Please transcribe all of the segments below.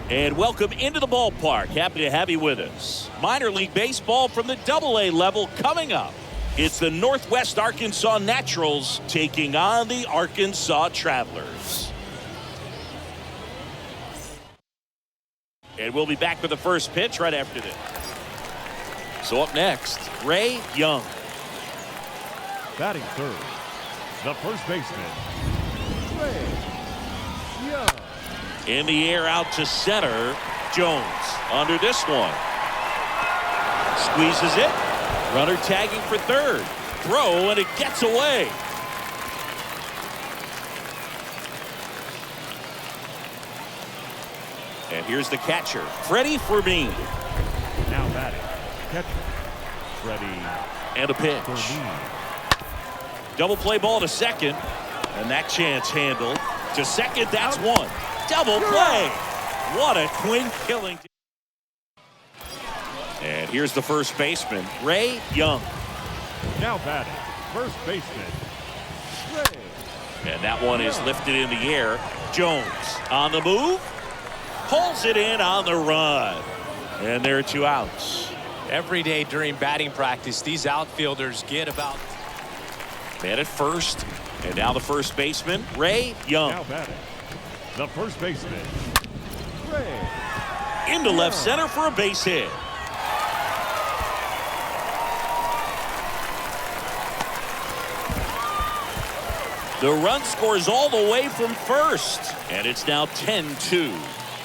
And welcome into the ballpark. Happy to have you with us. Minor league baseball from the AA level coming up. It's the Northwest Arkansas Naturals taking on the Arkansas Travelers. And we'll be back with the first pitch right after this. So up next, Ray Young. Batting third, the first baseman, Ray Young. In the air out to center, Jones under this one. Squeezes it. Runner tagging for third. Throw, and it gets away. And here's the catcher, Freddie Fermin. Now batting, catcher, Freddie. And a pitch. Fermin. Double play ball to second. And that chance handled. To second, that's one. Double play. What a clean killing. And here's the first baseman, Ray Young. Now batting, first baseman, Ray. And that one is lifted in the air. Jones on the move. Pulls it in on the run. And there are 2 outs. Every day during batting practice, these outfielders get about. Man at first. And now the first baseman, Ray Young. Now batting, the first baseman, Ray. Into left center for a base hit. The run scores all the way from first. And it's now 10-2.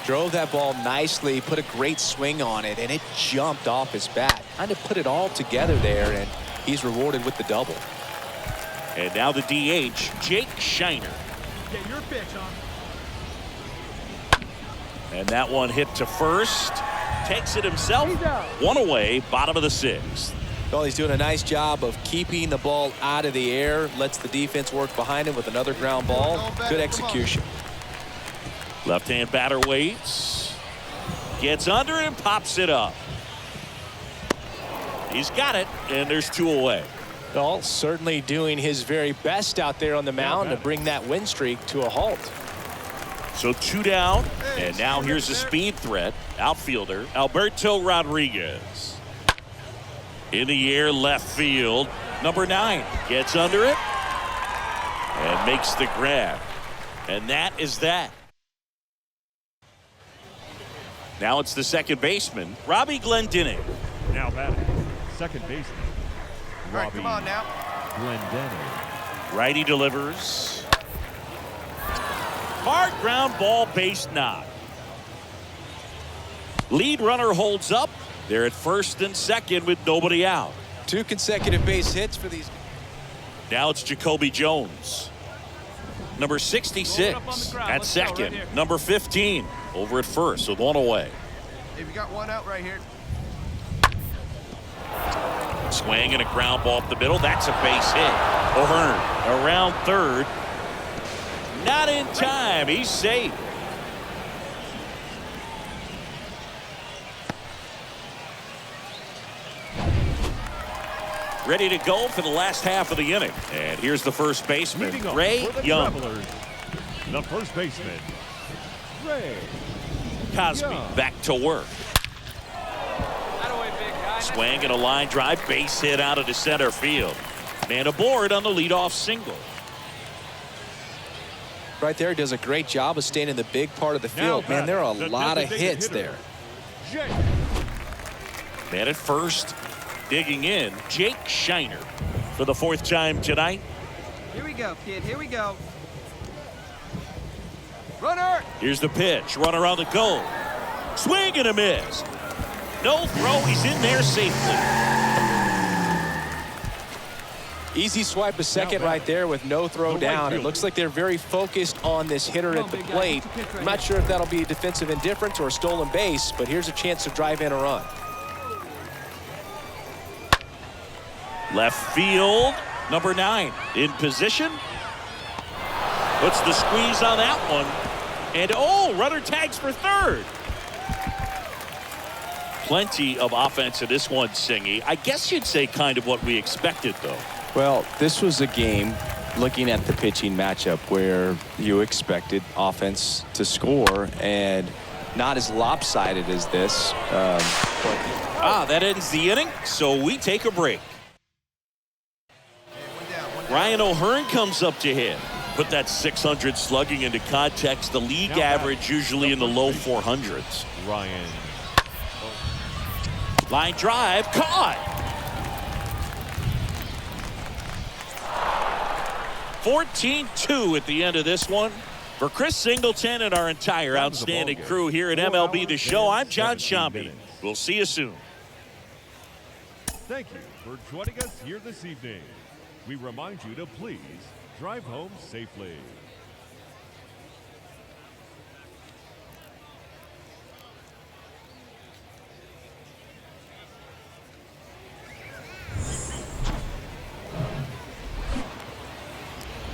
Drove that ball nicely, put a great swing on it, and it jumped off his bat. Kind of put it all together there, and he's rewarded with the double. And now the DH, Jake Shiner. Get your pitch on. And that one hit to first. Takes it himself. One away, bottom of the 6th. Well, he's doing a nice job of keeping the ball out of the air. Lets the defense work behind him with another ground ball. Good execution. Left-hand batter waits. Gets under it and pops it up. He's got it, and there's 2 away. Well, certainly doing his very best out there on the mound to bring that win streak to a halt. So 2 down, and now here's a speed threat. Outfielder, Alberto Rodriguez. In the air, left field. Number 9 gets under it and makes the grab. And that is that. Now it's the second baseman, Robbie Glendening. Now batting, second baseman, Robbie. Come on now. Glendening. Righty delivers. Hard ground ball, base knock. Lead runner holds up. They're at first and second with nobody out. 2 consecutive base hits for these. Now it's Jacoby Jones. Number 66 at second. Number 15 over at first with 1 away. If you got 1 out right here. Swing and a ground ball up the middle. That's a base hit. O'Hearn around third. Not in time. He's safe. Ready to go for the last half of the inning. And here's the first baseman, Ray Young. Travelers, the first baseman, Ray Cosby Young. back to work. Swing and a line drive, base hit out of the center field. Man aboard on the leadoff single. Right there, does a great job of staying in the big part of the field. Man, there are a lot of hits there. Man at first, digging in, Jake Shiner for the 4th time tonight. Here we go, kid. Here we go. Runner. Here's the pitch. Runner on the goal. Swing and a miss. No throw. He's in there safely. Easy swipe to second right there with no throw down. It looks like they're very focused on this hitter at the plate. I'm not sure if that'll be a defensive indifference or a stolen base, but here's a chance to drive in a run. Left field, number 9 in position. Puts the squeeze on that one. And runner tags for third. Plenty of offense in this one, Singy. I guess you'd say kind of what we expected, though. Well, this was a game, looking at the pitching matchup, where you expected offense to score, and not as lopsided as this. That ends the inning, so we take a break. Ryan O'Hearn comes up to hit. Put that 600 slugging into context. The league average usually in the low 400s. Ryan. Line drive, caught. 14-2 at the end of this one. For Chris Singleton and our entire outstanding crew here at MLB The Show, I'm John Shambi. We'll see you soon. Thank you for joining us here this evening. We remind you to please drive home safely.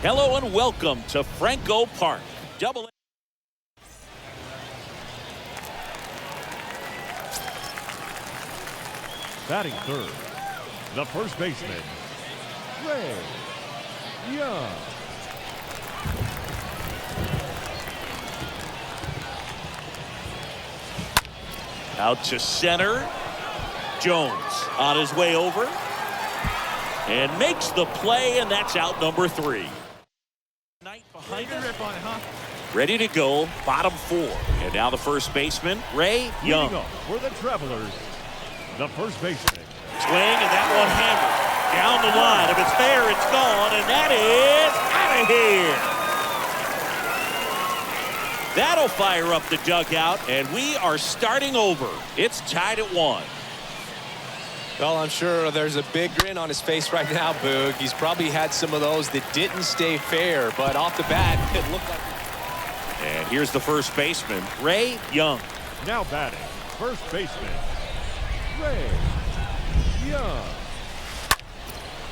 Hello and welcome to Franco Park. Batting third, the first baseman, Ray Young. Out to center. Jones on his way over and makes the play, and that's out number 3. Behind him. Ready to go, bottom 4. And now the first baseman, Ray Young. For the Travelers, the first baseman. Swing, and that one hammered down the line. If it's there, it's gone, and that is out of here. That'll fire up the dugout, and we are starting over. It's tied at 1. Well, I'm sure there's a big grin on his face right now, Boog. He's probably had some of those that didn't stay fair, but off the bat, it looked like. And here's the first baseman, Ray Young. Now batting, first baseman, Ray Young.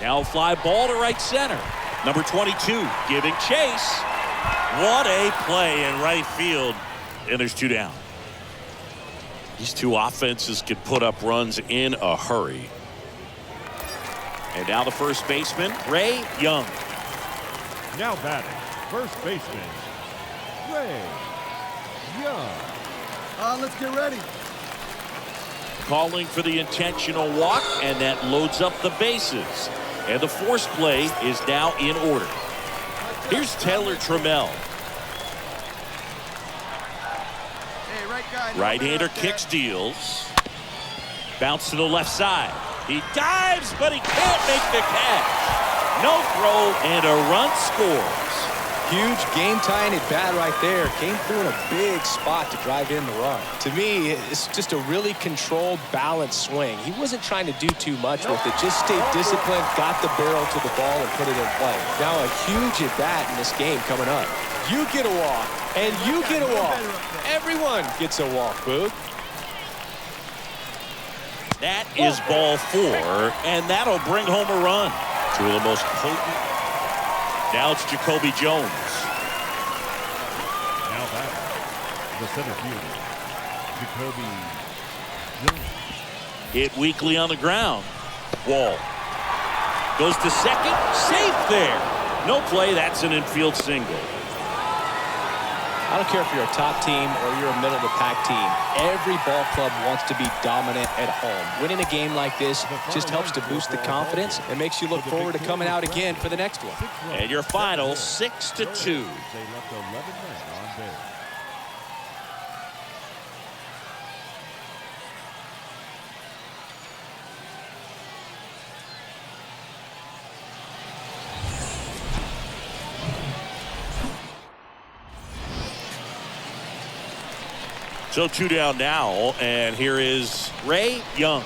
Now fly ball to right center. Number 22 giving chase. What a play in right field. And there's 2 down. These two offenses can put up runs in a hurry. And now the first baseman, Ray Young. Now batting, first baseman, Ray Young. Let's get ready. Calling for the intentional walk, and that loads up the bases. And the force play is now in order. Here's Taylor Trammell. Hey, right guy. Right-hander kicks, deals. Bounce to the left side. He dives, but he can't make the catch. No throw, and a run scores. Huge game-tying at bat right there. Came through in a big spot to drive in the run. To me, it's just a really controlled, balanced swing. He wasn't trying to do too much with it. Just stayed disciplined, got the barrel to the ball, and put it in play. Now a huge at-bat in this game coming up. You get a walk, and you get a walk. Everyone gets a walk, Boog. That is ball 4, and that'll bring home a run. Two of the most potent. Now it's Jacoby Jones. Now back, the center fielder, Jacoby Jones. Hit weakly on the ground. Wall. Goes to second. Safe there. No play. That's an infield single. I don't care if you're a top team or you're a middle-of-the-pack team. Every ball club wants to be dominant at home. Winning a game like this just helps to boost the confidence and makes you look forward to coming out again for the next one. And your final 6-2. They left 11 men on base. So 2 down now, and here is Ray Young.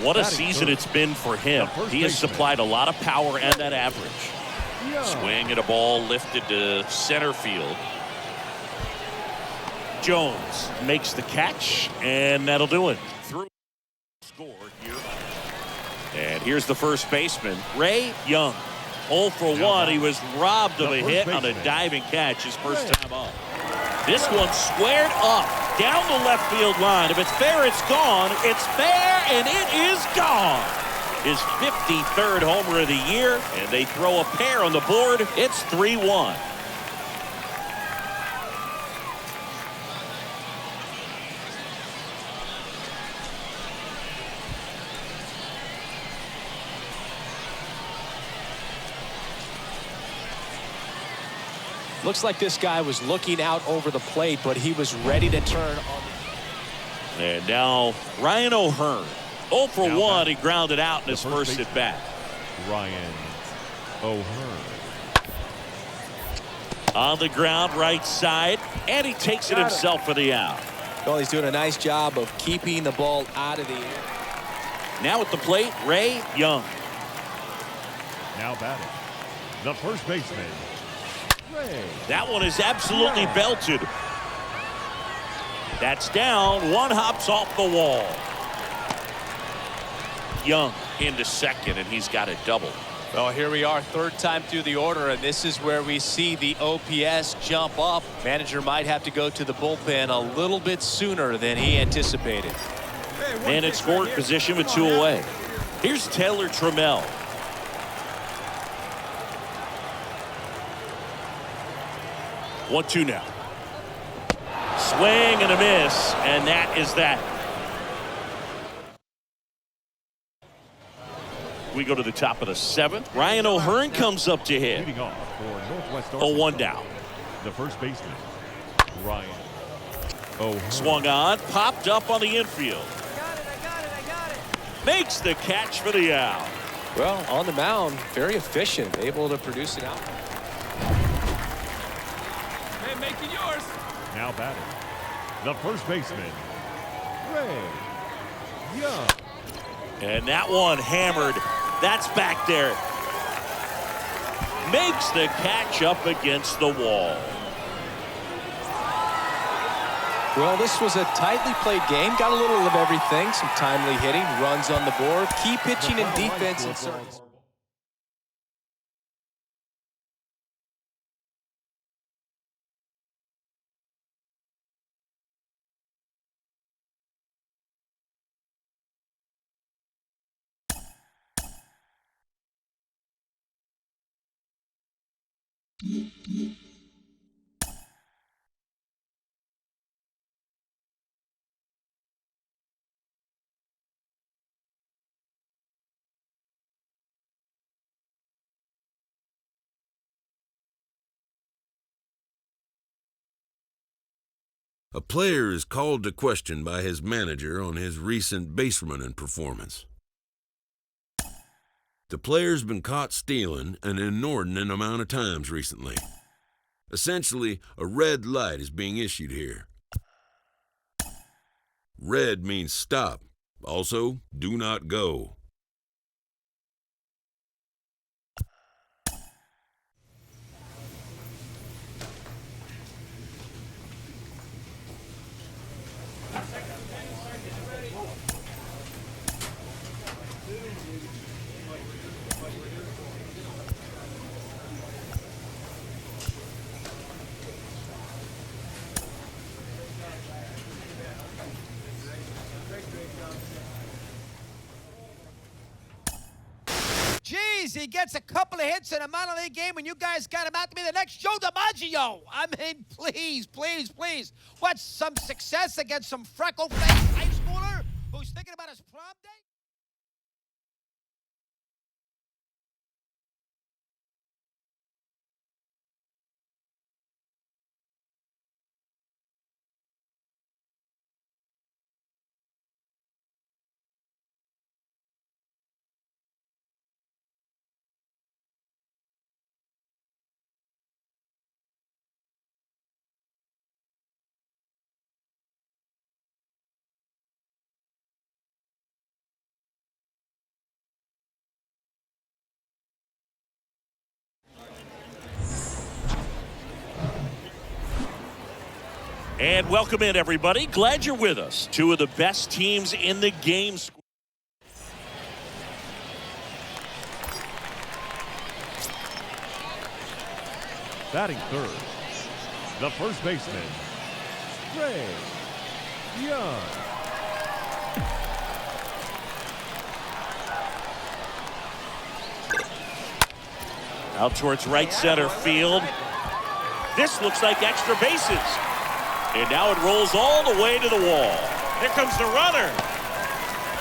What a season it's been for him. He has supplied a lot of power and that average. Swing at a ball lifted to center field. Jones makes the catch, and that'll do it. Through score here. And here's the first baseman, Ray Young. 0 for 1. He was robbed of a hit on a diving catch his first time up. This one squared up down the left field line. If it's fair, it's gone. It's fair, and it is gone. His 53rd homer of the year, and they throw a pair on the board. It's 3-1. Looks like this guy was looking out over the plate, but he was ready to turn on. And now Ryan O'Hearn. 0 for Now 1. back. He grounded out in The his first first at bat. Ryan O'Hearn. On the ground, right side, and he takes it himself for the out. Well, he's doing a nice job of keeping the ball out of the air. Now at the plate, Ray Young. Now batting, the first baseman, Ray. That one is absolutely belted. That's down. One hops off the wall. Young into second, and he's got a double. Well, here we are, third time through the order, and this is where we see the OPS jump up. Manager might have to go to the bullpen a little bit sooner than he anticipated. Man in scoring position with 2 away. Here's Taylor Trammell. One, 2 now. Swing and a miss, and that is that. We go to the top of the 7th. Ryan O'Hearn comes up to hit. Leading off for Northwest A 1 Arkansas, down. the first baseman, Ryan O'Hearn. Swung on, popped up on the infield. I got it. Makes the catch for the out. Well, on the mound, very efficient, able to produce an out. Hey, make it yours. Now batting, the first baseman, Ray Young. And that one hammered. That's back there. Makes the catch up against the wall. Well, this was a tightly played game. Got a little of everything. Some timely hitting, runs on the board, key pitching and defense in certain. A player is called to question by his manager on his recent base running performance. The player's been caught stealing an inordinate amount of times recently. Essentially, a red light is being issued here. Red means stop. Also, do not go. Jeez, he gets a couple of hits in a minor league game and you guys got him out to be the next Joe DiMaggio. I mean, please, please, please. What's some success against some freckle-faced high schooler who's thinking about his prom date? And welcome in, everybody. Glad you're with us. 2 of the best teams in the game. Batting third, the first baseman, Ray Young. Out towards right center field. This looks like extra bases. And now it rolls all the way to the wall. Here comes the runner.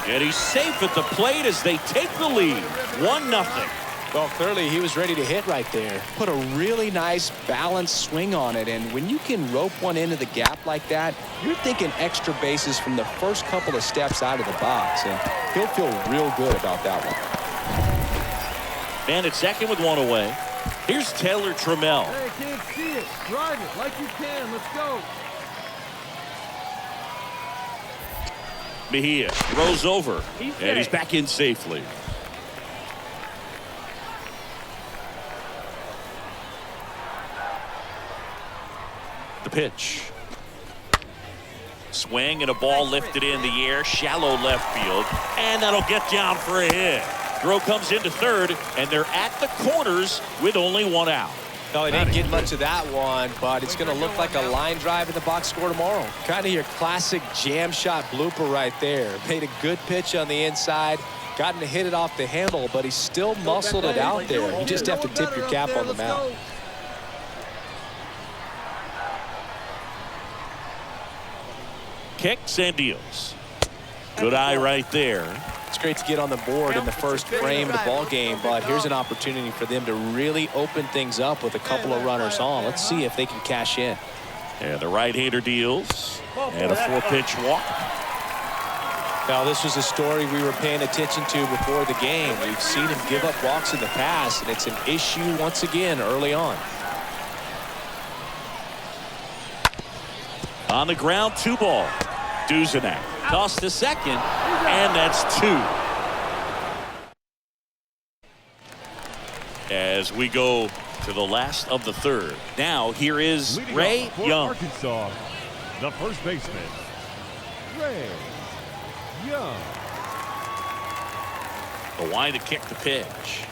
And he's safe at the plate as they take the lead. 1-0. Well, clearly he was ready to hit right there. Put a really nice balanced swing on it, and when you can rope one into the gap like that, you're thinking extra bases from the first couple of steps out of the box, and he'll feel real good about that one. Man at second with one away. Here's Taylor Trammell. Hey, I can't see it. Drive it like you can. Let's go. Mejia throws over, and he's back in safely. The pitch. Swing and a ball lifted in the air, shallow left field, and that'll get down for a hit. Throw comes into third, and they're at the corners with only one out. No, he didn't get much of that one, but it's going to look like a line drive in the box score tomorrow. Kind of your classic jam shot blooper right there. Made a good pitch on the inside, gotten to hit it off the handle, but he still muscled it out there. You just have to tip your cap on the mound. Kicks and deals. Good eye right there. It's great to get on the board in the first frame of the ball game, but here's an opportunity for them to really open things up with a couple of runners on. Let's see if they can cash in. And the right-hander deals. And a 4-pitch walk. Now, this was a story we were paying attention to before the game. We've seen him give up walks in the past, and it's an issue once again early on. On the ground, 2-ball. Duzenak tossed to second, and that's 2. As we go to the last of the third. Now, here is Leading Ray off for Young. Arkansas, the first baseman, Ray Young. The wind to kick the pitch.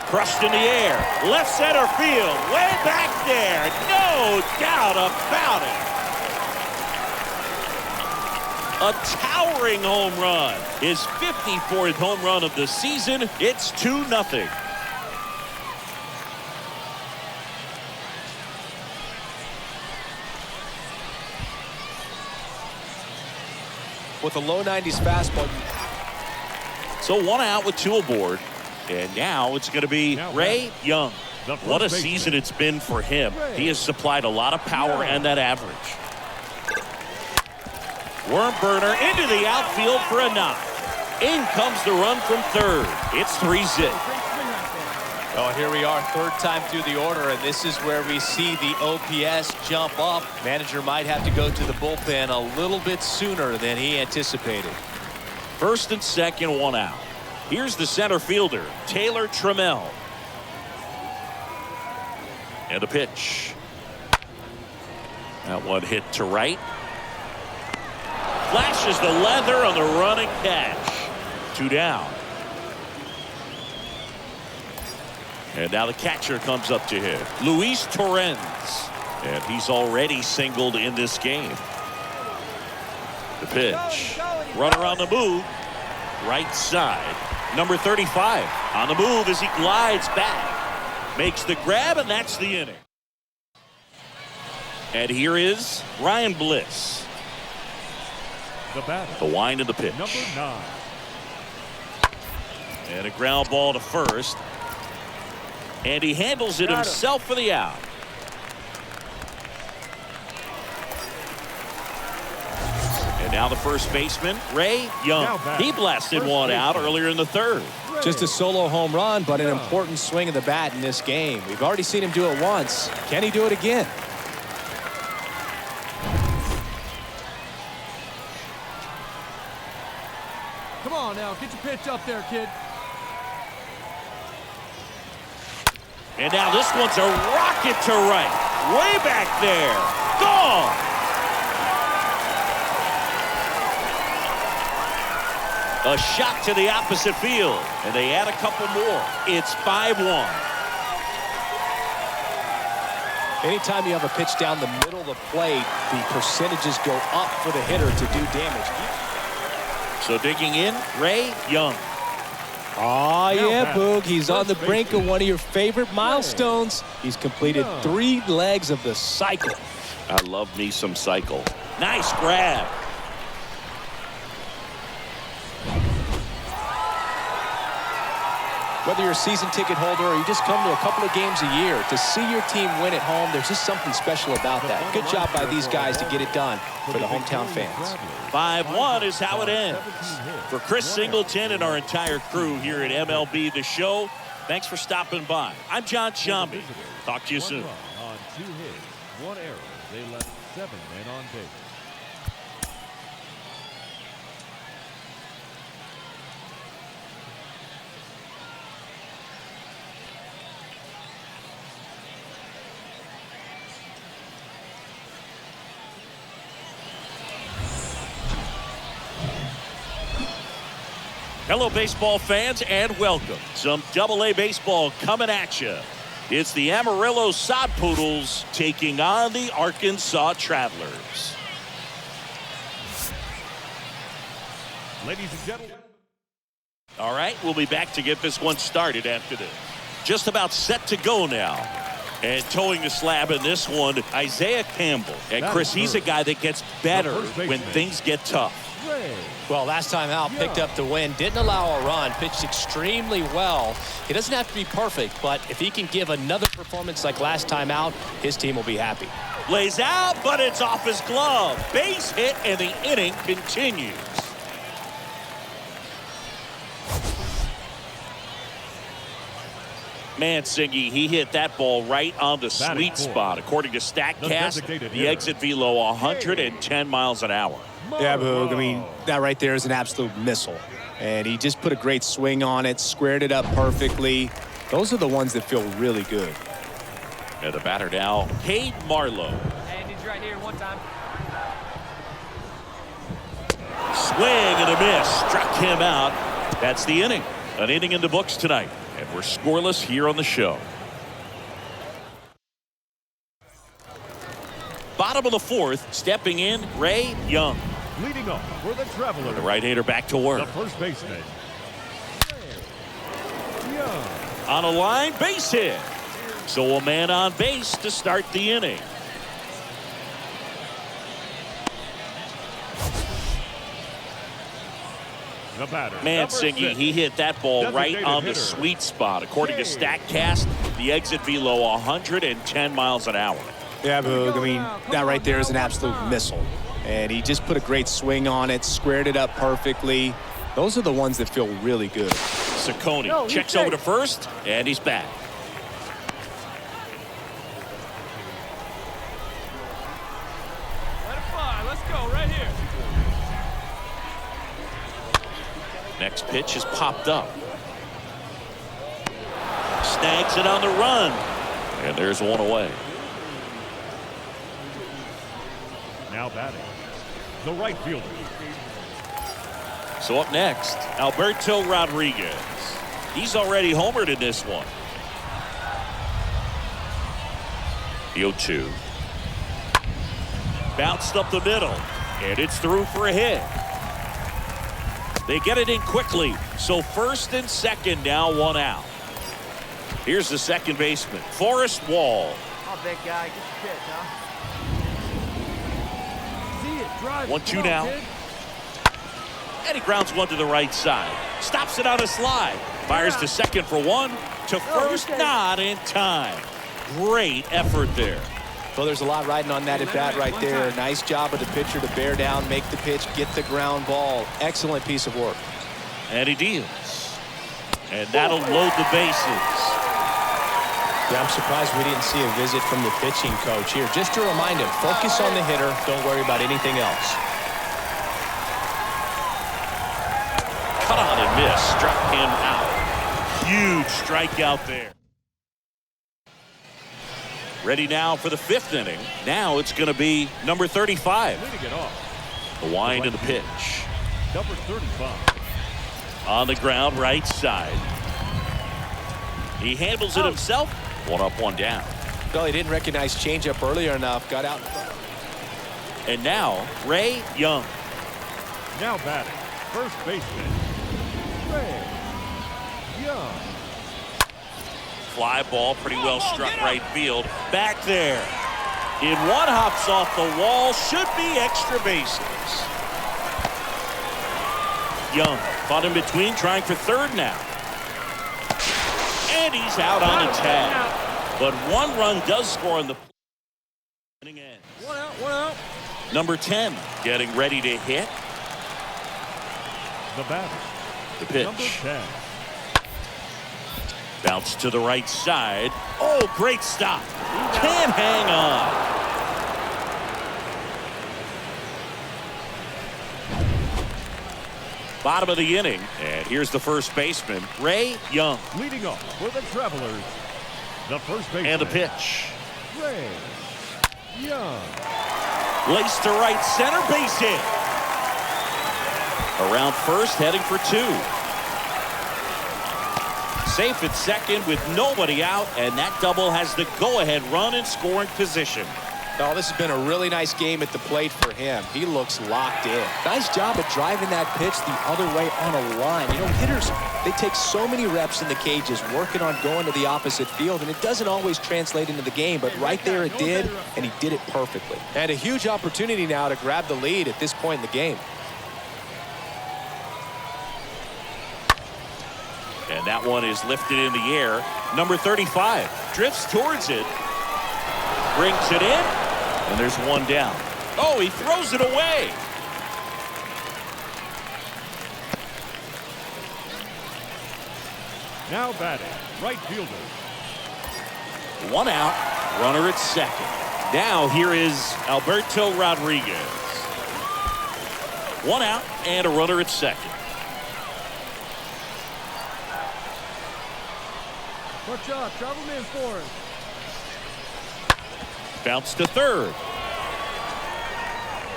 Crushed in the air. Left center field. Way back there. No doubt about it. A towering home run. His 54th home run of the season. It's 2-0. With a low 90s fastball. So 1 out with 2 aboard. And now it's going to be Ray Young. What a season it's been for him. He has supplied a lot of power and that average. Worm burner into the outfield for a knock. In comes the run from third. It's 3-0. Oh, here we are, third time through the order, and this is where we see the OPS jump up. Manager might have to go to the bullpen a little bit sooner than he anticipated. First and second, 1 out. Here's the center fielder, Taylor Trammell. And a pitch. That one hit to right. Flashes the leather on the running catch. 2 down. And now the catcher comes up to him, Luis Torrens. And he's already singled in this game. The pitch. Runner on the move. Right side. Number 35 on the move as he glides back. Makes the grab, and that's the inning. And here is Ryan Bliss. The batter, The wind of the pitch. number 9. And a ground ball to first. And he handles it himself for the out. And now the first baseman, Ray Young. He blasted one out earlier in the third. Just a solo home run, but an important swing of the bat in this game. We've already seen him do it once. Can he do it again? Come on now, get your pitch up there, kid. And now this one's a rocket to right. Way back there. Gone. A shot to the opposite field. And they add a couple more. It's 5-1. Anytime you have a pitch down the middle of the plate, the percentages go up for the hitter to do damage. So digging in, Ray Young. Oh, yeah, Boog. He's on the brink of one of your favorite milestones. He's completed 3 legs of the cycle. I love me some cycle. Nice grab. Whether you're a season ticket holder or you just come to a couple of games a year, to see your team win at home, there's just something special about that. Good job by these guys to get it done for the hometown fans. 5-1 is how it ends. For Chris Singleton and our entire crew here at MLB The Show, thanks for stopping by. I'm John Shambi. Talk to you soon. On 2 hits, 1 error. They left 7 men on base. Hello, baseball fans, and welcome. Some AA baseball coming at you. It's the Amarillo Sod Poodles taking on the Arkansas Travelers. Ladies and gentlemen. All right, we'll be back to get this one started after this. Just about set to go now. And towing the slab in this one, Isaiah Campbell. And Chris, he's a guy that gets better when things get tough. Well, last time out, picked up the win, didn't allow a run, pitched extremely well. He doesn't have to be perfect, but if he can give another performance like last time out, his team will be happy. Lays out, but it's off his glove. Base hit, and the inning continues. Mancini, he hit that ball right on the sweet spot. According to StatCast, the exit velo 110 miles an hour. Yeah, Boog, I mean, that right there is an absolute missile. And he just put a great swing on it, squared it up perfectly. Those are the ones that feel really good. And the batter now, Cade Marlowe. Hey, he's right here one time. Swing and a miss. Struck him out. That's the inning. An inning in the books tonight. And we're scoreless here on the show. Bottom of the 4th, stepping in, Ray Young. Leading off for the Travelers. The right-hander back to work. The first baseman. Young. On a line, base hit. So a man on base to start the inning. The batter. Mancini, he hit that ball right on the sweet spot. According to StatCast, the exit velo 110 miles an hour. Yeah, Boog, I mean, that right there is an absolute missile. And he just put a great swing on it, squared it up perfectly. Those are the ones that feel really good. Ciccone checks over to first, and he's back. Let it fly. Let's go right here. Next pitch is popped up. Snags it on the run. And there's one away. Now batting. The right fielder. So up next, Alberto Rodriguez. He's already homered in this one. The 0-2. Bounced up the middle. And it's through for a hit. They get it in quickly. So first and second now, 1 out. Here's the second baseman, Forrest Wall. Oh, big guy, get the pitch, huh? 1-2 now. And he grounds one to the right side. Stops it on a slide. Fires to second for 1. To first, not in time. Great effort there. Well, there's a lot riding on that at bat right there. Nice job of the pitcher to bear down, make the pitch, get the ground ball. Excellent piece of work. And he deals. And that'll load the bases. Yeah, I'm surprised we didn't see a visit from the pitching coach here. Just to remind him, focus on the hitter. Don't worry about anything else. Cut on and miss. Struck him out. Huge strikeout there. Ready now for the 5th inning. Now it's going to be number 35. Leading it off. The wind and the pitch. Number 35. On the ground, right side. He handles it himself. 1 up, 1 down. Well, he didn't recognize changeup earlier enough. Got out in front. And now, Ray Young. Now batting. First baseman. Ray Young. Fly ball, pretty well struck right field. Back there. In one, hops off the wall. Should be extra bases. Young caught in between, trying for third now. And he's out on a tag. But one run does score on the inning end. One out, one out. Number 10 getting ready to hit. The batter, The number pitch. 10. Bounce to the right side. Oh, great stop. Can't hang on. Bottom of the inning. And here's the first baseman, Ray Young. Leading off for the Travelers, the first baseman. And the pitch. Ray Young. Laced to right center, base hit. Around first, heading for 2. Safe at second with nobody out, and that double has the go-ahead run in scoring position. Oh, this has been a really nice game at the plate for him. He looks locked in. Nice job at driving that pitch the other way on a line. You know, hitters, they take so many reps in the cages working on going to the opposite field, and it doesn't always translate into the game, but right there it did, and he did it perfectly. And a huge opportunity now to grab the lead at this point in the game. And that one is lifted in the air. Number 35 drifts towards it. Brings it in. And there's one down. Oh, he throws it away. Now batting, right fielder. One out. Runner at second. Now here is Alberto Rodriguez. One out and a runner at second. Watch out, travel man fourth. Bounce to third.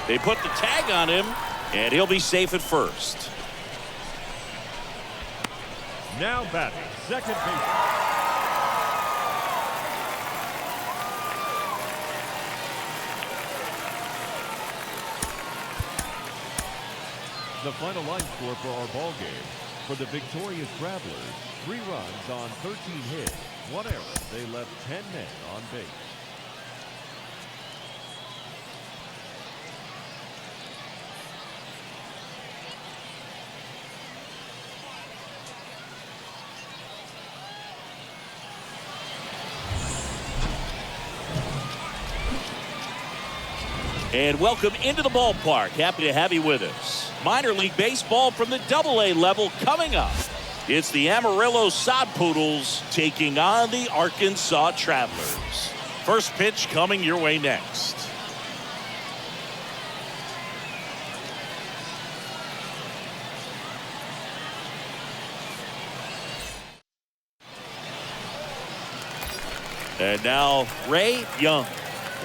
They put the tag on him, and he'll be safe at first. Now batting, second base. The final line score for our ball game. For the victorious Travelers, 3 runs on 13 hits, 1 error. They left 10 men on base. And welcome into the ballpark. Happy to have you with us. Minor league baseball from the AA level coming up. It's the Amarillo Sod Poodles taking on the Arkansas Travelers. First pitch coming your way next. And now Ray Young.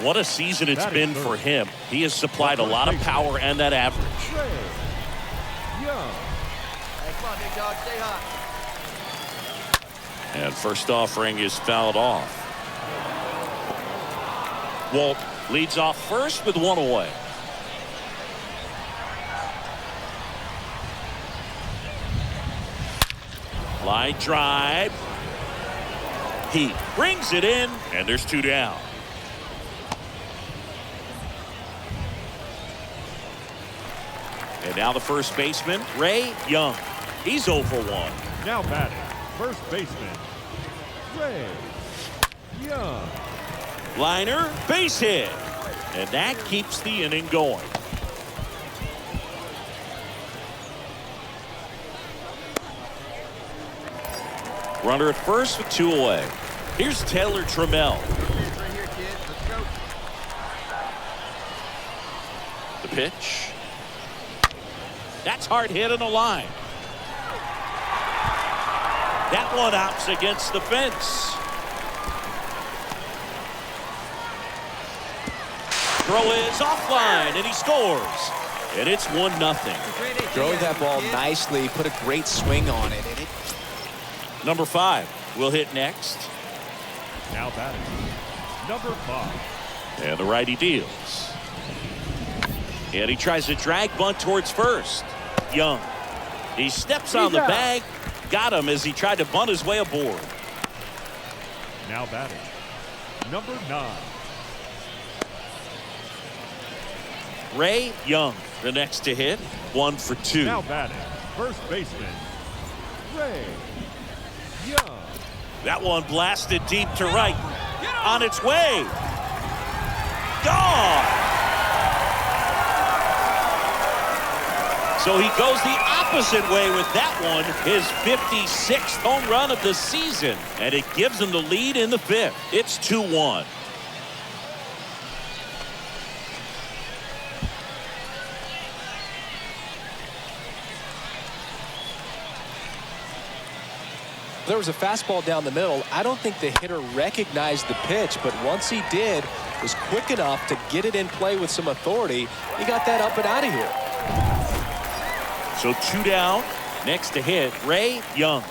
What a season it's been for him. He has supplied a lot of power and that average. Ray Young. Hey, come on, big dog, stay hot. And first offering is fouled off. Walt leads off first with 1 away. Line drive. He brings it in, and there's 2 down. And now the first baseman, Ray Young. He's 0 for 1. Now batting, first baseman, Ray Young. Liner, base hit. And that keeps the inning going. Runner at first with 2 away. Here's Taylor Trammell. Right here, kid. Let's go. The pitch. That's hard hit on the line. That one opts against the fence. Throw is offline, and he scores. And it's 1-0. Drove that ball nicely, put a great swing on it. And Number 5 will hit next. Now batting, number 5. And the righty deals. And he tries to drag bunt towards first. Young. He steps on the bag. Got him as he tried to bunt his way aboard. Now batting, number 9. Ray Young, the next to hit. 1 for 2. Now batting, first baseman, Ray Young. That one blasted deep to right. On its way. Gone. So he goes the opposite way with that one. His 56th home run of the season. And it gives him the lead in the 5th. It's 2-1. There was a fastball down the middle. I don't think the hitter recognized the pitch, but once he did, was quick enough to get it in play with some authority. He got that up and out of here. So 2 down. Next to hit, Ray Young.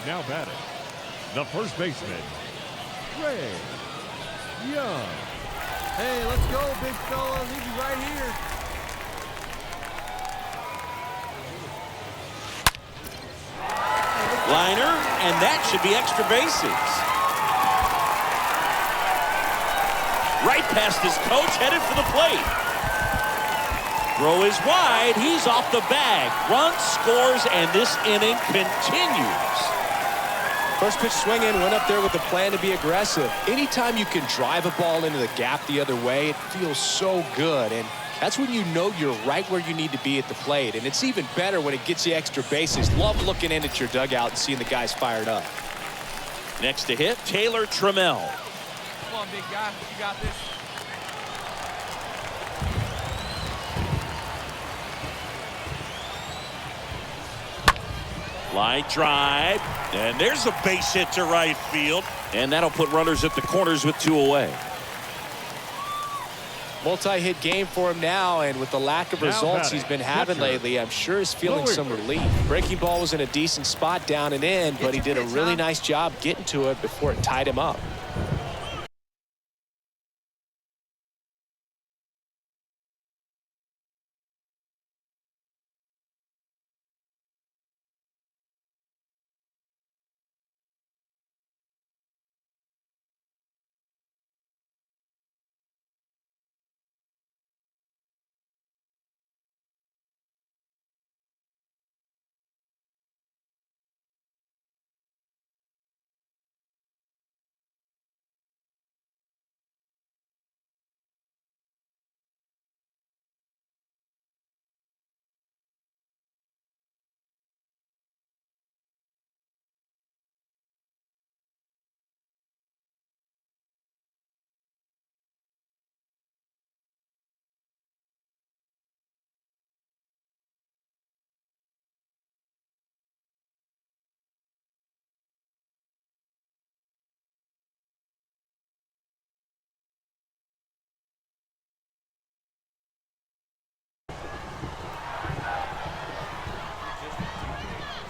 Now batting, the first baseman, Ray Young. Hey, let's go, big fella. Leave you right here. Liner, and that should be extra bases. Right past his coach, headed for the plate. Throw is wide. He's off the bag. Run scores, and this inning continues. First pitch swinging, went up there with the plan to be aggressive. Anytime you can drive a ball into the gap the other way, it feels so good. And that's when you know you're right where you need to be at the plate. And it's even better when it gets you extra bases. Love looking in at your dugout and seeing the guys fired up. Next to hit, Taylor Trammell. Come on, big guy. You got this. Line drive, and there's a base hit to right field. And that'll put runners at the corners with 2 away. Multi-hit game for him now, and with the lack of results he's been having lately, I'm sure he's feeling some relief. Breaking ball was in a decent spot down and in, but he did a really nice job getting to it before it tied him up.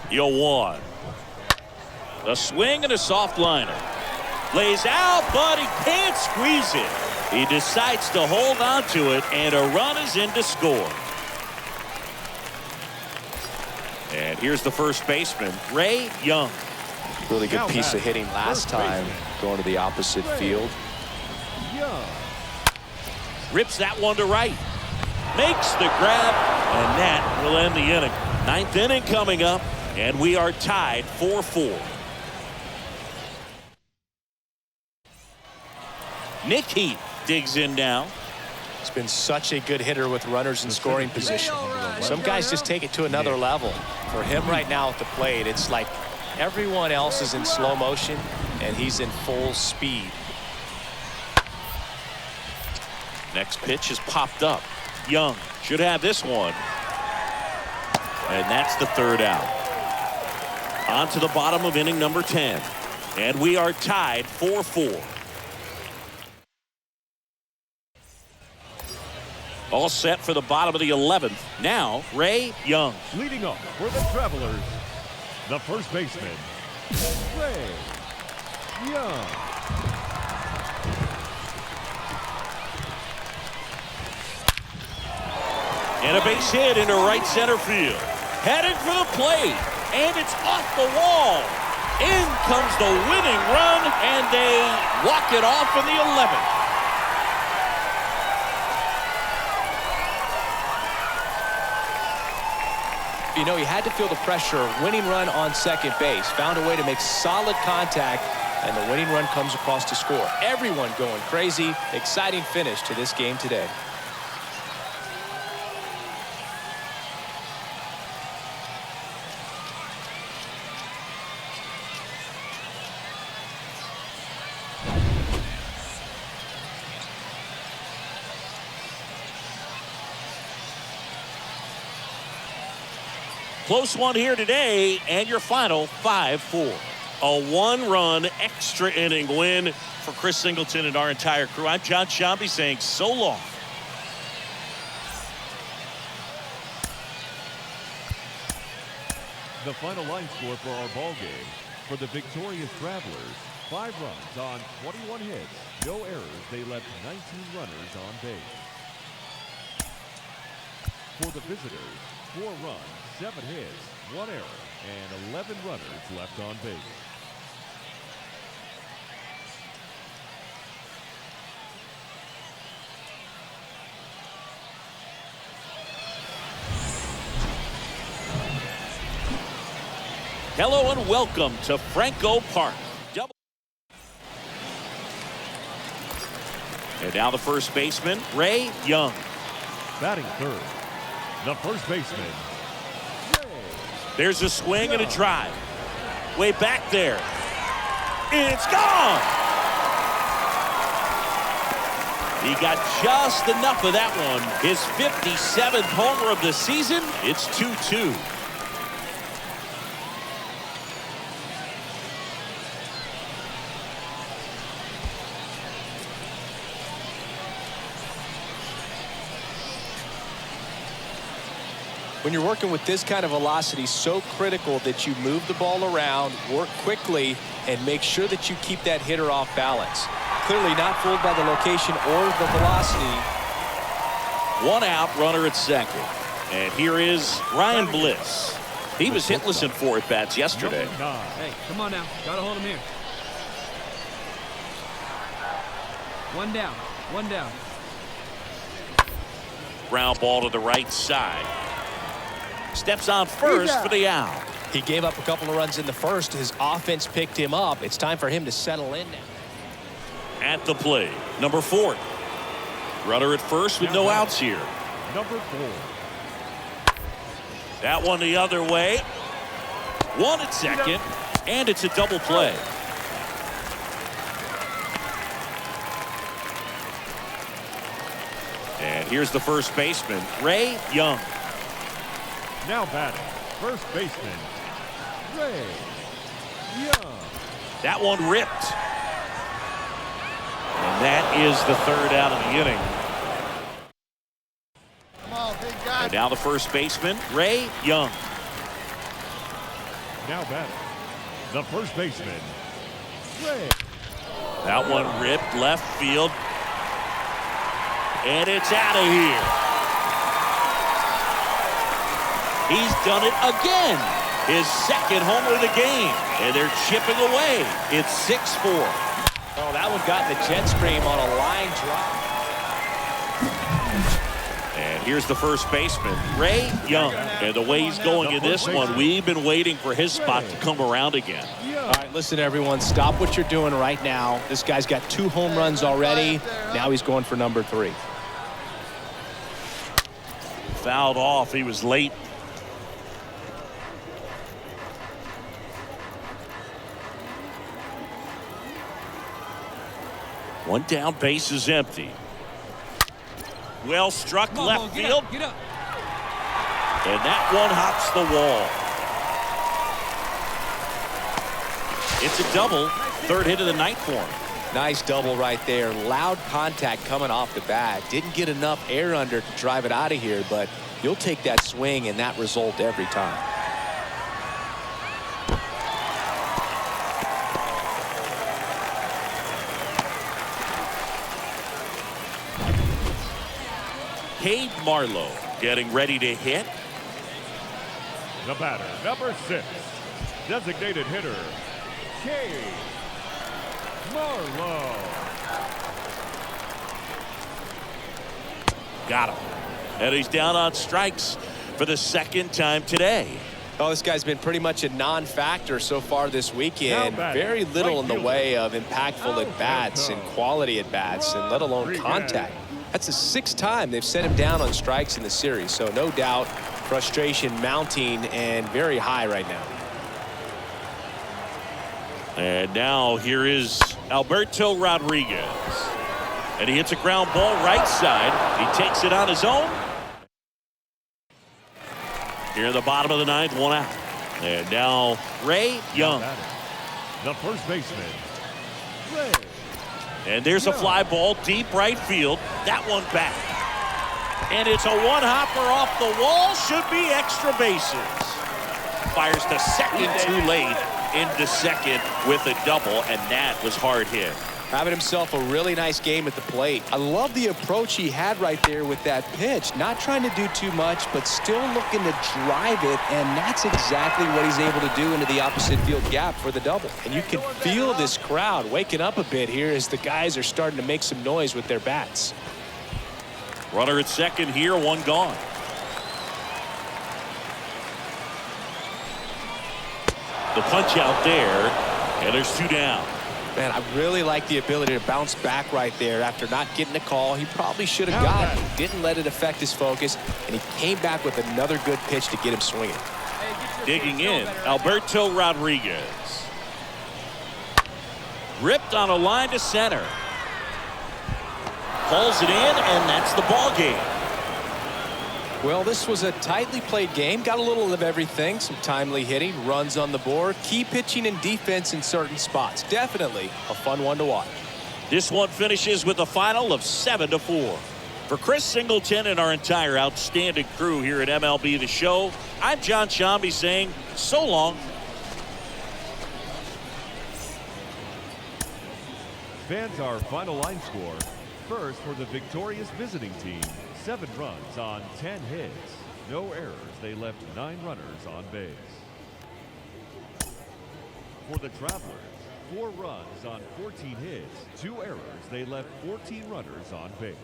You'll one. A swing and a soft liner. Lays out, but he can't squeeze it. He decides to hold on to it, and a run is in to score. And here's the first baseman, Ray Young. Really good piece of hitting last time, going to the opposite field. Young. Rips that one to right. Makes the grab, and that will end the inning. 9th inning coming up, and we are tied 4-4. Nick Heath digs in now. He's been such a good hitter with runners in scoring position. Some guys just take it to another level. For him right now at the plate, it's like everyone else is in slow motion, and he's in full speed. Next pitch is popped up. Young should have this one. And that's the third out. On to the bottom of inning number 10. And we are tied 4-4. All set for the bottom of the 11th. Now, Ray Young. Leading off for the Travelers, the first baseman, Ray Young. And a base hit into right center field. Headed for the plate. And it's off the wall. In comes the winning run, and they walk it off in the 11th. You know, he had to feel the pressure. Winning run on second base. Found a way to make solid contact, and the winning run comes across to score. Everyone going crazy. Exciting finish to this game today. Close one here today, and your final 5-4. A one-run extra inning win for Chris Singleton and our entire crew. I'm John Shambi saying so long. The final line score for our ball game. For the victorious Travelers, 5 runs on 21 hits, no errors. They left 19 runners on base. For the visitors, 4 runs, 7 hits, 1 error, and 11 runners left on base. Hello and welcome to Franco Park. And now the first baseman, Ray Young. Batting third, the first baseman, Ray. There's a swing and a drive. Way back there. It's gone! He got just enough of that one. His 57th homer of the season. It's 2-2. When you're working with this kind of velocity, so critical that you move the ball around, work quickly, and make sure that you keep that hitter off balance. Clearly not fooled by the location or the velocity. 1 out, runner at second. And here is Ryan Bliss. He was hitless in 4 at-bats yesterday. Hey, come on now. Gotta hold him here. 1 down. 1 down. Ground ball to the right side. Steps on first for the out. He gave up a couple of runs in the first. His offense picked him up. It's time for him to settle in now. At the plate, number 4. Runner at first with no outs here. Number 4. That one the other way. 1 at second, and it's a double play. And here's the first baseman, Ray Young. Now batting, first baseman, Ray Young. That one ripped. And that is the 3rd out of the inning. Come on, big guy. And now the first baseman, Ray Young. Now batting, the first baseman, Ray. That one ripped left field. And it's out of here. He's done it again. His 2nd homer of the game. And they're chipping away. It's 6-4. Oh, that one got in the jet stream on a line drive. And here's the first baseman, Ray Young. And the way he's going in this one, we've been waiting for his spot to come around again. All right, listen, everyone. Stop what you're doing right now. This guy's got 2 home runs already. Now he's going for number 3. Fouled off. He was late. One down, base is empty. Well struck left field. Get up. And that one hops the wall. It's a double. 3rd hit of the night for him. Nice double right there. Loud contact coming off the bat. Didn't get enough air under to drive it out of here, but you'll take that swing and that result every time. Cade Marlowe getting ready to hit. The batter, number 6, designated hitter, Cade Marlowe. Got him. And he's down on strikes. for the second time today. Oh, this guy's been pretty much a non-factor so far this weekend. Very little in the way of impactful at-bats and quality at-bats, and let alone contact. That's the 6th time they've set him down on strikes in the series, so no doubt frustration mounting and very high right now. And now here is Alberto Rodriguez. And he hits a ground ball right side. He takes it on his own. Here in the bottom of the 9th, 1 out. And now Ray Young. The first baseman, Ray. And there's a fly ball deep right field. That one back. And it's a one-hopper off the wall. Should be extra bases. Fires to second too late. Into second with a double, and that was hard hit. Having himself a really nice game at the plate. I love the approach he had right there with that pitch. Not trying to do too much, but still looking to drive it, and that's exactly what he's able to do into the opposite field gap for the double. And you can feel this crowd waking up a bit here as the guys are starting to make some noise with their bats. Runner at second here, 1 gone. The punch out there, and there's 2 down. Man, I really like the ability to bounce back right there after not getting a call. He probably should have got it. Didn't let it affect his focus, and he came back with another good pitch to get him swinging. Digging in, Alberto Rodriguez. Ripped on a line to center. Pulls it in, and that's the ball game. Well, this was a tightly played game. Got a little of everything. Some timely hitting, runs on the board, key pitching and defense in certain spots. Definitely a fun one to watch. This one finishes with a final of 7-4. For Chris Singleton and our entire outstanding crew here at MLB The Show, I'm John Shambi saying so long. Fans, our final line score. First, for the victorious visiting team, 7 runs on 10 hits. No errors. They left 9 runners on base. For the Travelers, 4 runs on 14 hits. 2 errors. They left 14 runners on base.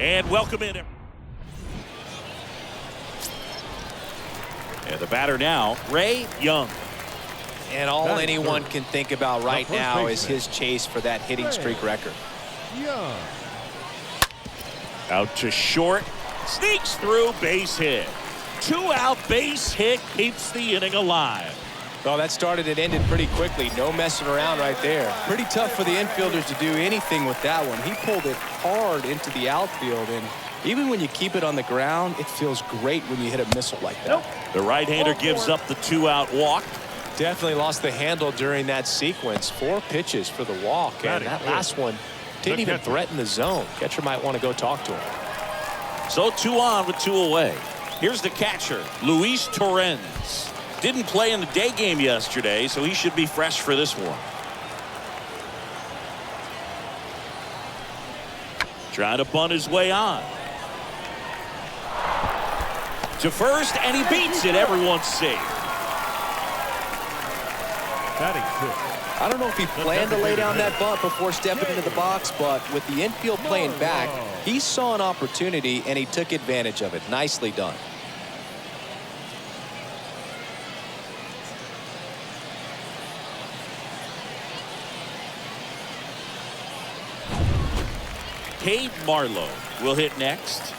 And welcome in. And the batter now, Ray Young. And all anyone can think about right now is his chase for that hitting streak record. Young. Out to short. Sneaks through, base hit. 2-out base hit keeps the inning alive. Well, that started and ended pretty quickly. No messing around right there. Pretty tough for the infielders to do anything with that one. He pulled it hard into the outfield, and even when you keep it on the ground, it feels great when you hit a missile like that. The right-hander gives up the 2-out walk. Definitely lost the handle during that sequence. 4 pitches for the walk, and that last one didn't even threaten the zone. Catcher might want to go talk to him. So 2 on with 2 away. Here's the catcher, Luis Torrens. Didn't play in the day game yesterday, so he should be fresh for this one. Trying to bunt his way on. To first, and he beats it. Everyone's safe. Batting 6. I don't know if he planned to lay down that bunt before stepping into the box, but with the infield playing back, he saw an opportunity, and he took advantage of it. Nicely done. Cade Marlowe will hit next.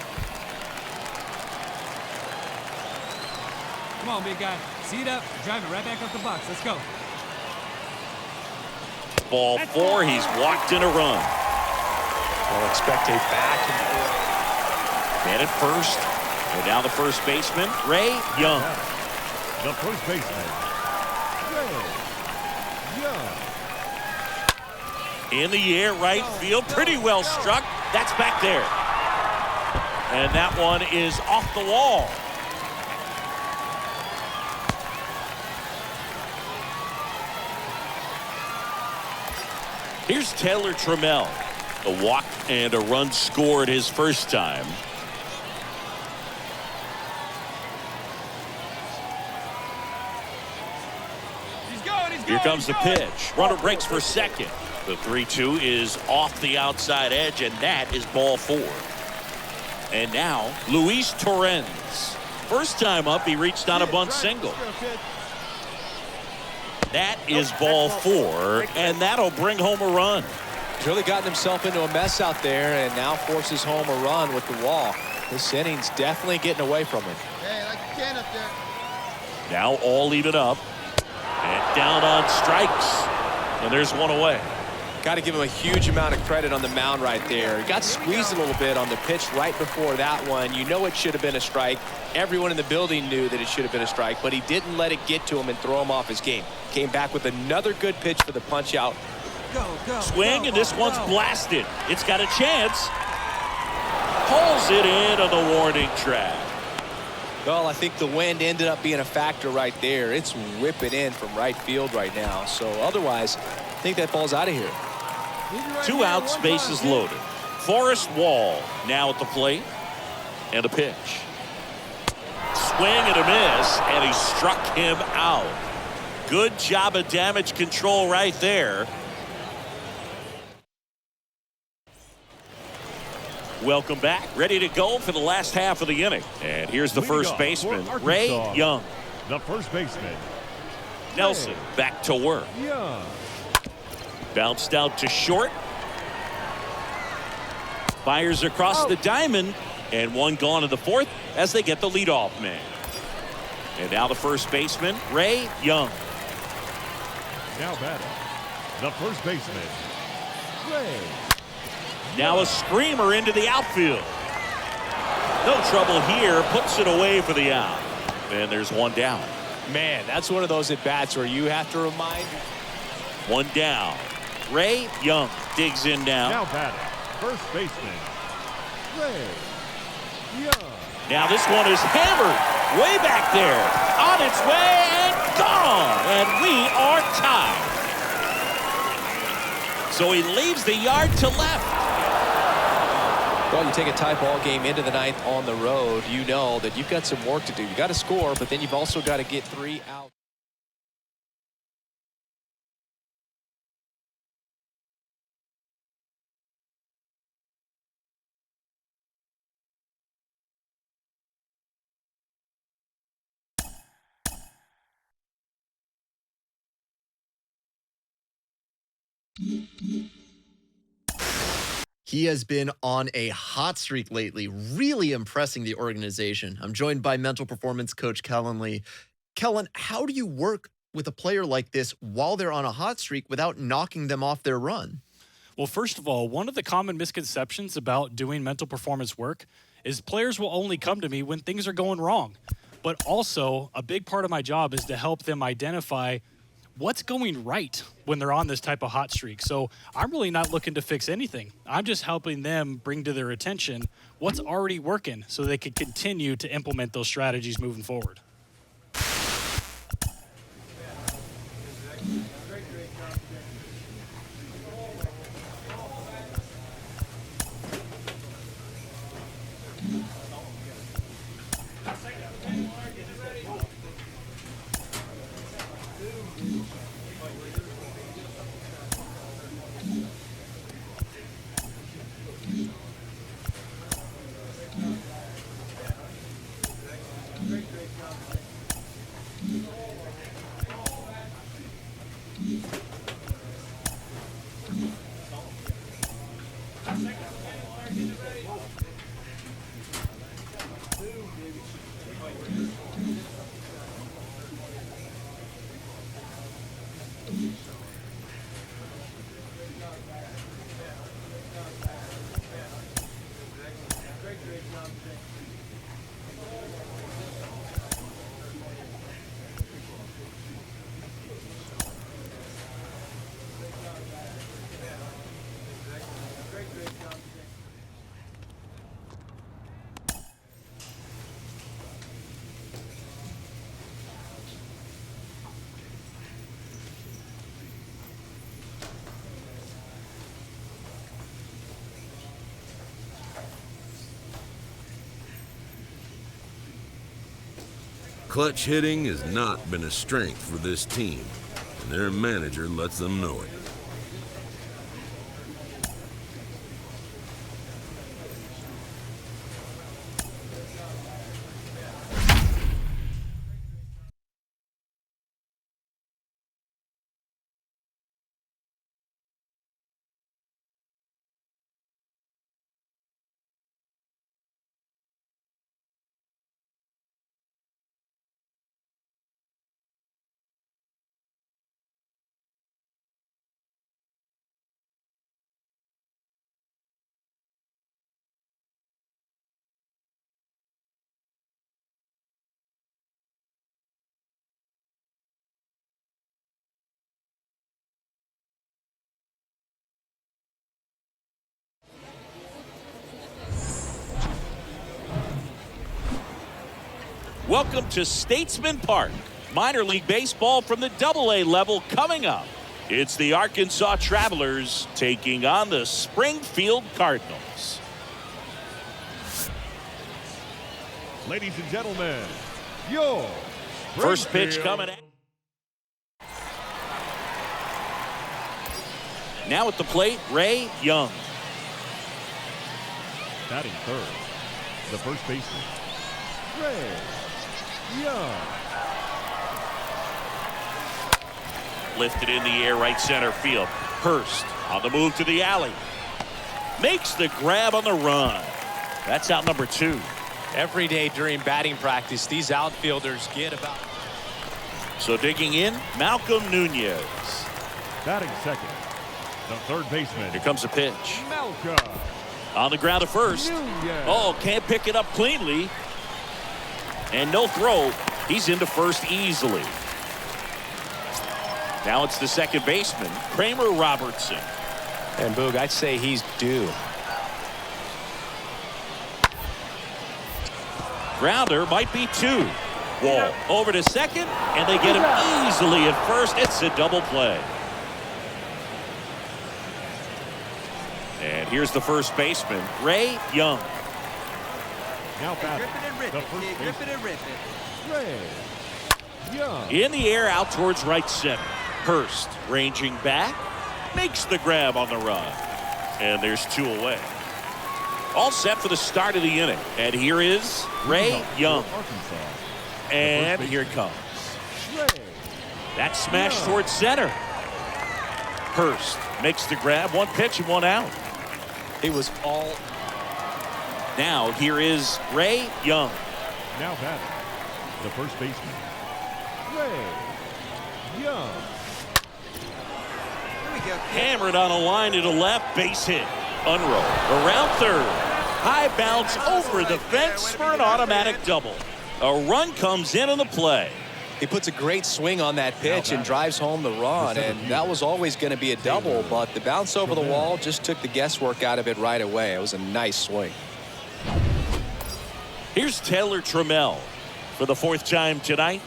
Come on, big guy. Seat up. Drive it right back up the box. Let's go. Ball 4. He's walked in a run. We'll expect a back and forth. Man at first. And now the first baseman, Ray Young. The first baseman, Ray Young. In the air, right field. Pretty well struck. That's back there. And that one is off the wall. Here's Taylor Trammell. A walk and a run scored his first time. comes the pitch. Runner breaks for second. The 3-2 is off the outside edge, and that is ball 4. And now, Luis Torrens. First time up, he reached on a bunt single. That is ball 4, and that'll bring home a run. He's really gotten himself into a mess out there and now forces home a run with the walk. This inning's definitely getting away from him. Hey, like you can up there. Now all even up. And down on strikes. And there's one away. Got to give him a huge amount of credit on the mound right there. He got squeezed a little bit on the pitch right before that one. You know it should have been a strike. Everyone in the building knew that it should have been a strike, but he didn't let it get to him and throw him off his game. Came back with another good pitch for the punch out. Swing, and this one's blasted. It's got a chance. Pulls it in on the warning track. Well, I think the wind ended up being a factor right there. It's whipping in from right field right now. So otherwise, I think that ball's out of here. 2 outs, bases loaded. Forrest Wall now at the plate. And a pitch. Swing and a miss, and he struck him out. Good job of damage control right there. Welcome back. Ready to go for the last half of the inning. And here's the first baseman, Ray Young. The first baseman, Nelson back to work. Young. Bounced out to short. Fires across the diamond. And one gone in the 4th as they get the leadoff man. And now the first baseman, Ray Young. Now batting, the first baseman, Ray. Now a screamer into the outfield. No trouble here. Puts it away for the out. And there's one down. Man, that's one of those at-bats where you have to remind. One down. Ray Young digs in now. Now batting, first baseman, Ray Young. Now this one is hammered way back there. On its way and gone. And we are tied. So he leaves the yard to left. Well, you take a tie ball game into the 9th on the road, you know that you've got some work to do. You got to score, but then you've also got to get 3 out. He has been on a hot streak lately, really impressing the organization. I'm joined by mental performance coach Kellen Lee. Kellen, how do you work with a player like this while they're on a hot streak without knocking them off their run? Well, first of all, one of the common misconceptions about doing mental performance work is players will only come to me when things are going wrong. But also, a big part of my job is to help them identify what's going right when they're on this type of hot streak. So I'm really not looking to fix anything. I'm just helping them bring to their attention what's already working so they can continue to implement those strategies moving forward. Clutch hitting has not been a strength for this team. and their manager lets them know it. Welcome to Statesman Park. Minor league baseball from the AA level coming up. It's the Arkansas Travelers taking on the Springfield Cardinals. Ladies and gentlemen, your First pitch coming at. Now at the plate, Ray Young. Batting third, the first baseman, Ray Young. Lifted in the air, right center field. Hurst on the move to the alley. Makes the grab on the run. That's out number 2. Every day during batting practice, these outfielders get about. So digging in, Malcolm Nunez. Batting second, the third baseman, Here comes a pitch. Malcolm On the ground to first. Nunez. Oh, can't pick it up cleanly. And no throw. He's into first easily. Now it's the second baseman, Kramer Robertson. And Boog, I'd say he's due. Grounder might be 2. Wall over to second, and they get him easily at first. It's a double play. And here's the first baseman, Ray Young. Now batting, the first baseman, Ray Young. In the air out towards right center. Hurst ranging back, makes the grab on the run. And there's 2 away. All set for the start of the inning. And here is Ray Young. Arkansas. And here it comes. Ray That smash towards center. Hurst makes the grab. 1 pitch and 1 out. It was all. Now here is Ray Young. Now batting, the first baseman, Ray Young. Hammered on a line to the left. Base hit. Unroll. Around third. High bounce over the fence for an automatic double. A run comes in on the play. He puts a great swing on that pitch and drives home the run, and that was always going to be a double, but the bounce over the wall just took the guesswork out of it right away. It was a nice swing. Here's Taylor Trammell for the 4th time tonight.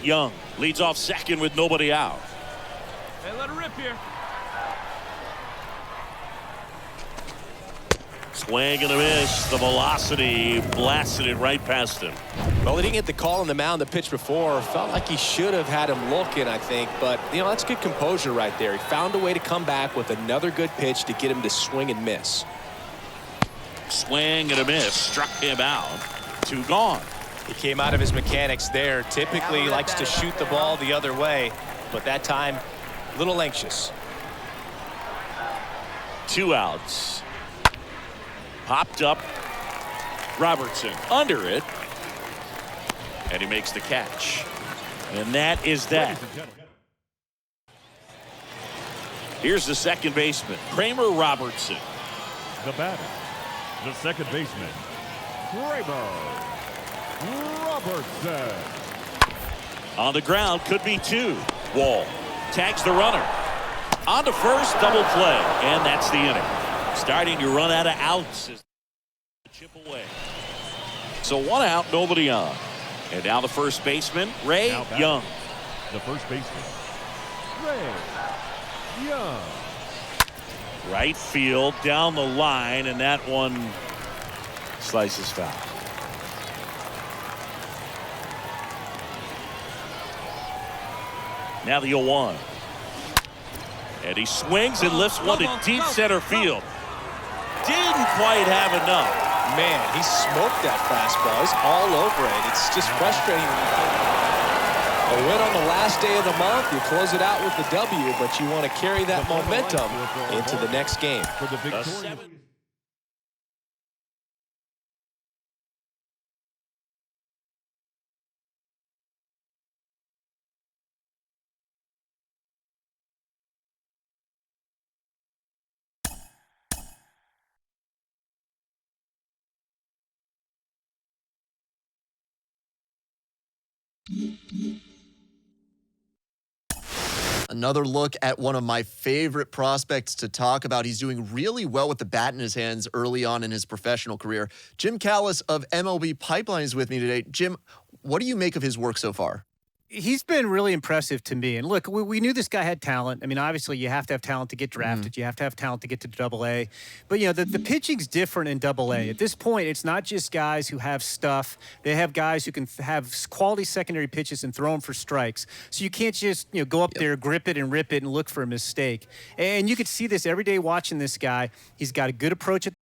Young leads off second with nobody out. Hey, let it rip here. Swing and a miss. The velocity blasted it right past him. Well, he didn't get the call on the mound the pitch before. Felt like he should have had him looking, I think. But, you know, that's good composure right there. He found a way to come back with another good pitch to get him to swing and miss. Swing and a miss. Struck him out. 2 gone. He came out of his mechanics there. Typically he likes to shoot the ball the other way, but that time, a little anxious. 2 outs. Popped up. Robertson under it. And he makes the catch. And that is that. Here's the second baseman, Kramer Robertson. The batter, the second baseman, Kramer Robertson. On the ground, could be 2. Wall tags the runner. On to first, double play. And that's the inning. Starting to run out of outs as the chip away. So 1 out, nobody on. And now the first baseman, Ray Young. The first baseman, Ray Young. Right field, down the line, and that one slices foul. Now the 0-1. And he swings and lifts one to deep center field. Didn't quite have enough. Man, he smoked that fastball. He's all over it. It's just frustrating. A win on the last day of the month. You close it out with the W, but you want to carry that momentum into the next game. For the Victoria. Another look at one of my favorite prospects to talk about. He's doing really well with the bat in his hands early on in his professional career. Jim Callis of MLB Pipeline is with me today. Jim, what do you make of his work so far? He's been really impressive to me. And look, we knew this guy had talent. I mean, obviously, you have to have talent to get drafted. You have to have talent to get to Double-A. But, you know, the pitching's different in Double-A. At this point, it's not just guys who have stuff. They have guys who can have quality secondary pitches and throw them for strikes. So you can't just, you know, go up there, grip it and rip it and look for a mistake. And you could see this every day watching this guy. He's got a good approach at